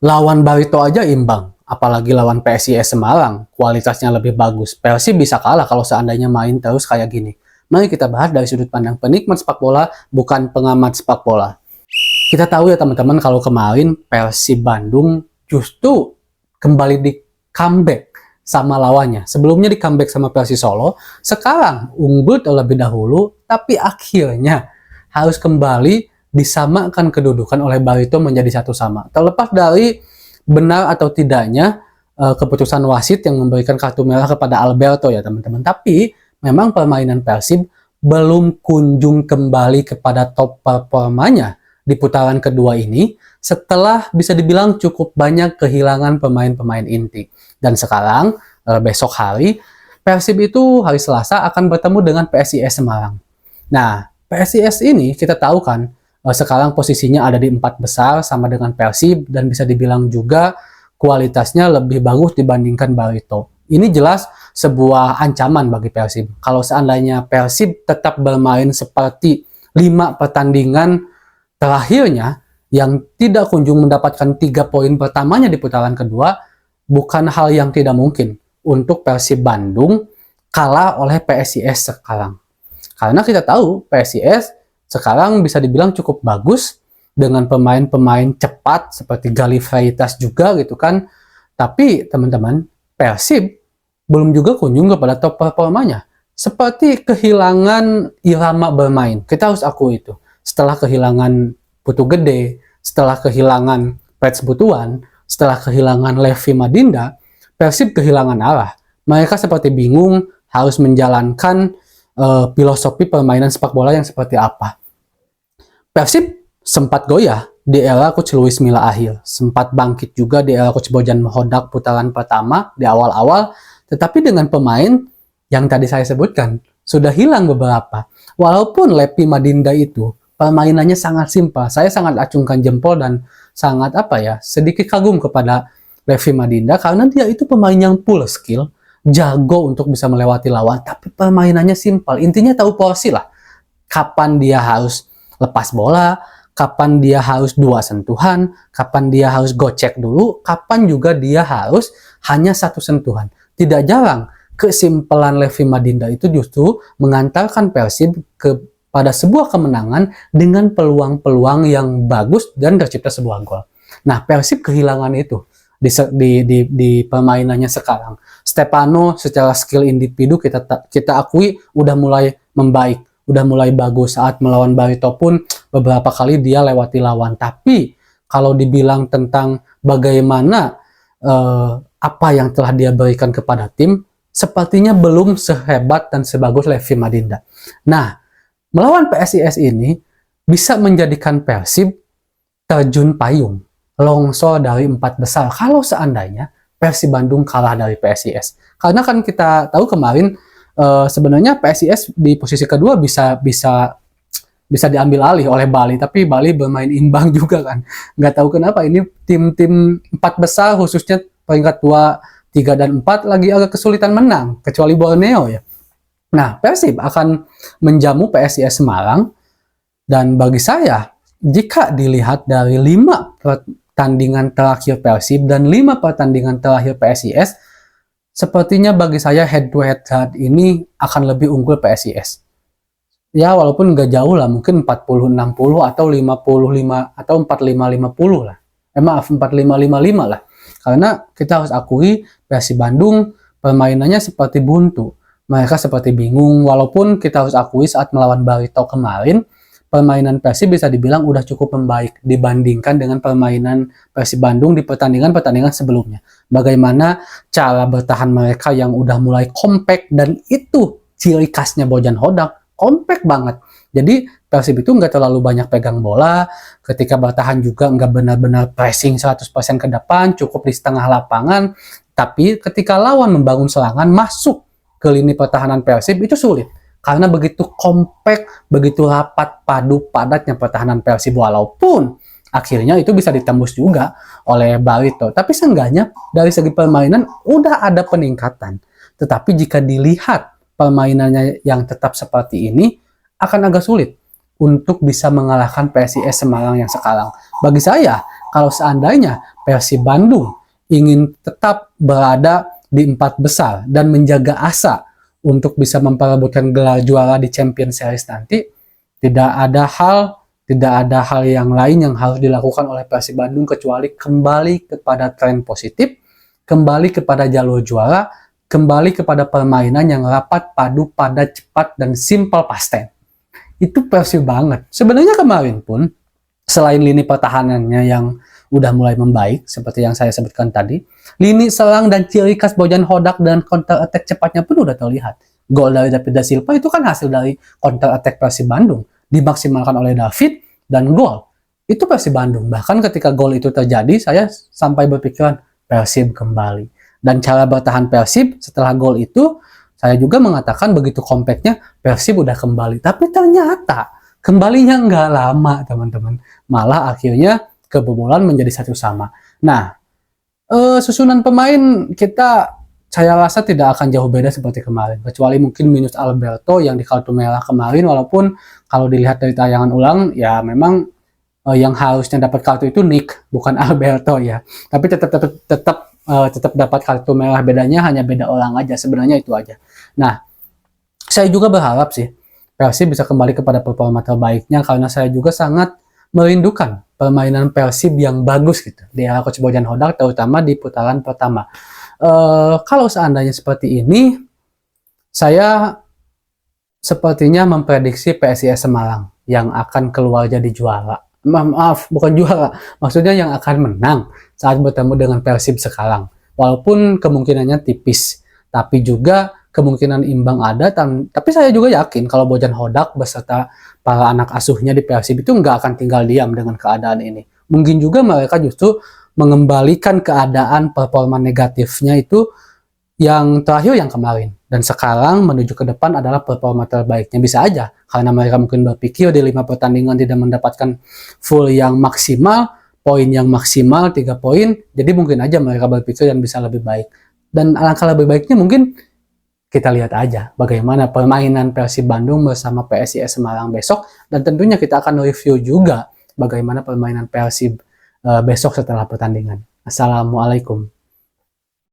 Lawan Barito aja imbang, apalagi lawan PSIS Semarang, kualitasnya lebih bagus. Persib bisa kalah kalau seandainya main terus kayak gini. Mari kita bahas dari sudut pandang penikmat sepak bola, bukan pengamat sepak bola. Kita tahu ya teman-teman, kalau kemarin Persib Bandung justru kembali di comeback sama lawannya. Sebelumnya di comeback sama Persis Solo, sekarang unggul terlebih dahulu, tapi akhirnya harus kembali disamakan kedudukan oleh Barito menjadi satu sama. Terlepas dari benar atau tidaknya keputusan wasit yang memberikan kartu merah kepada Alberto ya teman-teman. Tapi memang permainan Persib belum kunjung kembali kepada top performanya di putaran kedua ini setelah bisa dibilang cukup banyak kehilangan pemain-pemain inti. Dan sekarang besok hari Persib itu hari Selasa akan bertemu dengan PSIS Semarang. Nah, PSIS ini kita tahu kan sekarang posisinya ada di 4 besar sama dengan Persib dan bisa dibilang juga kualitasnya lebih bagus dibandingkan Barito. Ini jelas sebuah ancaman bagi Persib. Kalau seandainya Persib tetap bermain seperti 5 pertandingan terakhirnya yang tidak kunjung mendapatkan 3 poin pertamanya di putaran kedua, bukan hal yang tidak mungkin untuk Persib Bandung kalah oleh PSIS sekarang. Karena kita tahu PSIS sekarang bisa dibilang cukup bagus dengan pemain-pemain cepat seperti Galih Freitas juga gitu kan. Tapi teman-teman, Persib belum juga kunjung kepada top performanya. Seperti kehilangan irama bermain. Kita harus akui itu. Setelah kehilangan Putu Gede, setelah kehilangan Pets Butuan, setelah kehilangan Levi Madinda, Persib kehilangan arah. Mereka seperti bingung harus menjalankan filosofi permainan sepak bola yang seperti apa. Persib sempat goyah di era Coach Luis Milla akhir, sempat bangkit juga di era Coach Bojan Hodak putaran pertama di awal-awal, tetapi dengan pemain yang tadi saya sebutkan sudah hilang beberapa. Walaupun Levi Madinda itu permainannya sangat simpel. Saya sangat acungkan jempol dan sangat sedikit kagum kepada Levi Madinda karena dia itu pemain yang full skill, jago untuk bisa melewati lawan, tapi permainannya simpel. Intinya tahu porsi lah. Kapan dia harus lepas bola, kapan dia harus 2 sentuhan, kapan dia harus gocek dulu, kapan juga dia harus hanya 1 sentuhan. Tidak jarang kesimpelan Levi Madinda itu justru mengantarkan Persib pada sebuah kemenangan dengan peluang-peluang yang bagus dan tercipta sebuah gol. Nah, Persib kehilangan itu di permainannya sekarang. Stefano secara skill individu kita akui udah mulai membaik, udah mulai bagus. Saat melawan Barito pun beberapa kali dia lewati lawan. Tapi kalau dibilang tentang bagaimana apa yang telah dia berikan kepada tim, sepertinya belum sehebat dan sebagus Levi Madinda. Nah, melawan PSIS ini bisa menjadikan Persib terjun payung, longsor dari 4 besar kalau seandainya Persib Bandung kalah dari PSIS. Karena kan kita tahu kemarin sebenarnya PSIS di posisi kedua bisa diambil alih oleh Bali, tapi Bali bermain imbang juga kan. Nggak tahu kenapa ini tim-tim 4 besar khususnya peringkat 2, 3, dan 4 lagi agak kesulitan menang, kecuali Borneo ya. Nah, Persib akan menjamu PSIS Semarang, dan bagi saya, jika dilihat dari 5 pertandingan terakhir Persib dan 5 pertandingan terakhir PSIS, sepertinya bagi saya head to head ini akan lebih unggul PSIS. Ya, walaupun nggak jauh lah, mungkin 40-60 atau 55 atau 45-50 lah. Maaf, 45-55 lah. Karena kita harus akui Persib Bandung permainannya seperti buntu. Mereka seperti bingung, walaupun kita harus akui saat melawan Barito kemarin, permainan Persib bisa dibilang udah cukup membaik dibandingkan dengan permainan Persib Bandung di pertandingan-pertandingan sebelumnya. Bagaimana cara bertahan mereka yang udah mulai kompak, dan itu ciri khasnya Bojan Hodak, kompak banget. Jadi Persib itu nggak terlalu banyak pegang bola, ketika bertahan juga nggak benar-benar pressing 100% ke depan, cukup di setengah lapangan, tapi ketika lawan membangun serangan, masuk ke lini pertahanan Persib itu sulit. Karena begitu kompak, begitu rapat, padu, padatnya pertahanan Persib, walaupun akhirnya itu bisa ditembus juga oleh Barito. Tapi seenggaknya dari segi permainan udah ada peningkatan. Tetapi jika dilihat permainannya yang tetap seperti ini, akan agak sulit untuk bisa mengalahkan PSIS Semarang yang sekarang. Bagi saya, kalau seandainya Persib Bandung ingin tetap berada di 4 besar dan menjaga asa untuk bisa memperebutkan gelar juara di Champions Series nanti, tidak ada hal yang lain yang harus dilakukan oleh Persib Bandung kecuali kembali kepada tren positif, kembali kepada jalur juara, kembali kepada permainan yang rapat, padu, padat, cepat, dan simple pasten. Itu Persib banget. Sebenarnya kemarin pun, selain lini pertahanannya yang udah mulai membaik, seperti yang saya sebutkan tadi, lini serang dan ciri khas Bojan Hodak dan counter attack cepatnya pun udah terlihat. Gol dari David da Silva itu kan hasil dari counter attack Persib Bandung, dimaksimalkan oleh David, dan gol. Itu Persib Bandung. Bahkan ketika gol itu terjadi, saya sampai berpikiran, Persib kembali. Dan cara bertahan Persib setelah gol itu, saya juga mengatakan begitu compactnya, Persib udah kembali. Tapi ternyata, kembalinya nggak lama, teman-teman. Malah akhirnya kebobolan menjadi 1-1. Nah, susunan pemain kita, saya rasa tidak akan jauh beda seperti kemarin. Kecuali mungkin minus Alberto yang di kartu merah kemarin, walaupun kalau dilihat dari tayangan ulang, ya memang yang harusnya dapat kartu itu Nick, bukan Alberto ya. Tapi tetap dapat kartu merah, bedanya hanya beda orang aja, sebenarnya itu aja. Nah, saya juga berharap sih Persib bisa kembali kepada performa terbaiknya, karena saya juga sangat merindukan permainan Persib yang bagus gitu di era Coach Bojan Hodak, terutama di putaran pertama. Kalau seandainya seperti ini, saya sepertinya memprediksi PSIS Semarang yang akan keluar jadi juara. Maaf, bukan juara, maksudnya yang akan menang saat bertemu dengan Persib sekarang. Walaupun kemungkinannya tipis, tapi juga kemungkinan imbang ada. Tapi saya juga yakin kalau Bojan Hodak beserta para anak asuhnya di Persib itu nggak akan tinggal diam dengan keadaan ini. Mungkin juga mereka justru mengembalikan keadaan performa negatifnya itu yang terakhir yang kemarin. Dan sekarang menuju ke depan adalah performa terbaiknya. Bisa aja, karena mereka mungkin berpikir di 5 pertandingan tidak mendapatkan full yang maksimal, poin yang maksimal 3 poin, jadi mungkin aja mereka berpikir yang bisa lebih baik. Dan alangkah lebih baiknya mungkin kita lihat aja bagaimana permainan Persib Bandung bersama PSIS Semarang besok, dan tentunya kita akan review juga bagaimana permainan Persib besok setelah pertandingan. Assalamualaikum.